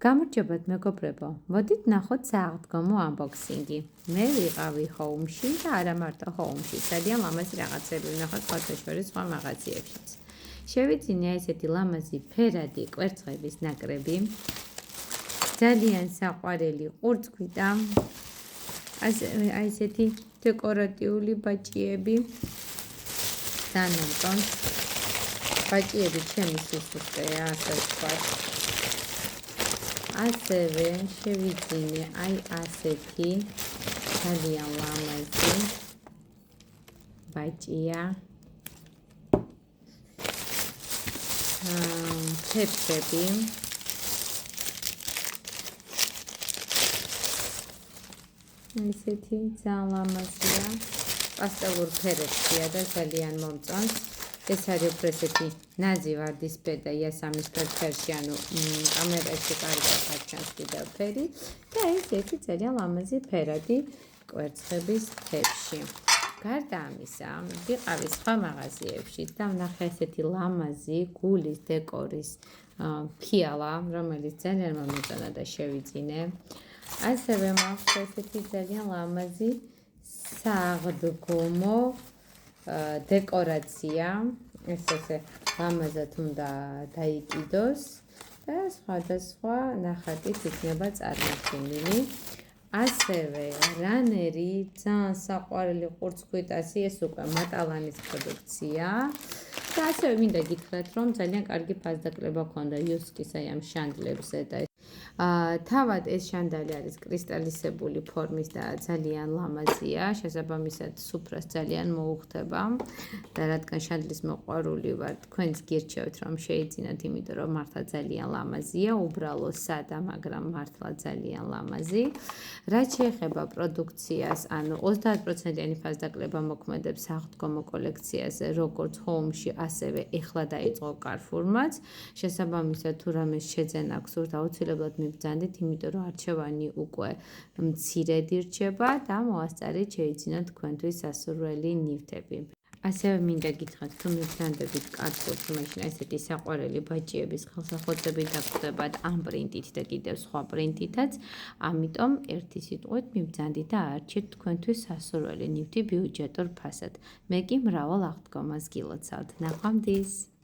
გამარჯობათ მეგობრებო, მოდით ნახოთ სააღდგომო unboxing-ი. მე ვიყავი Home-ში და არა მარტო Home-ში, ძალიან ლამაზი რაღაცები ვნახოთ სხვადასხვა სხვა მაღაზიებშიც. შევიძინე ესეთი ლამაზი ფერადი კვერცხების ნაკრები, ძალიან საყვარელი ყურძგვიტა, ესეთი დეკორატიული ბაჭიები და ნოტონ. ბაჭიები ჩემი სისუსტეა, ასე ვთქვათ. ასევე შევიძინე აი ასეთი ძალიან ლამაზი ბაჭია. ფერფები. ესეთი ძალიან ლამაზია. პასტელურ ფერებია და ძალიან მომწონს. ეს არის უფრო ესეთი ნაზი ვარდისფერი, იასამნისფერ ფერში, ანუ კამერაში კარგად არჩევს კიდევ ფერი და ეს ერთი ძალიან ლამაზი ფერადი კვერცხების თებში. გარდა ამისა, ვიყავი სხვა მაღაზიებში და ვნახე ესეთი ლამაზი გულის დეკორის ფიალა, რომელიც ძალიან მომეწონა და შევიძინე. ასევე მაქვს ესეთი ძალიან ლამაზი სააღდგომო დეკორაცია, ეს ესე ლამაზად უნდა დაიკიდოს და სხვადასხვა ნახატით იქნება წარმოჩენილი. ასევე რანერი ძალიან საყვარელი ყურძგვიტასი, ეს უკვე მატალანის პროდუქცია. და ასევე მინდა გითხრათ, რომ ძალიან კარგი ფასდაკლება ჰქონდა იუსკის აი ამ შანდლებზე და თავად ეს შანდალი არის კრისტალისებული ფორმის და ძალიან ლამაზია, შესაბამისად სუფრას ძალიან მოუხდება და რადგან შანდლის მოყვარული ვარ, თქვენც გირჩევთ რომ შეიძინოთ, იმიტომ რომ მართლა ძალიან ლამაზია, უბრალო სადა, მაგრამ მართლა ძალიან ლამაზი. რაც შეეხება პროდუქციას, ანუ 30%-იანი ფასდაკლება მოქმედებს სააღდგომო კოლექციაზე, როგორც Home-ში, ასევე ეხლა დაიწყო Carrefour-მაც. შესაბამისად, თუ რამეს შეძენა გსურთ, აუცილებლად მიბრძანდით, იმიტომ რომ არჩევანი უკვე მცირედი რჩება და მოასწარით შეიძინოთ თქვენთვის სასურველი ნივთები. ასევე მინდა გითხრათ, თუ მიბრძანდებით Carrefour-ში, მაშინ ესეთი საყვარელი ბაჭიების ხელსახვედრები დაგხვდებათ ამ პრინტით და კიდევ სხვა პრინტითაც, ამიტომ ერთი სიტყვით მიბრძანდით და აარჩიეთ თქვენთვის სასურველი ნივთი ბიუჯეტურ ფასად. მე კი მრავალ აღდგომას გილოცავთ. ნახვამდის!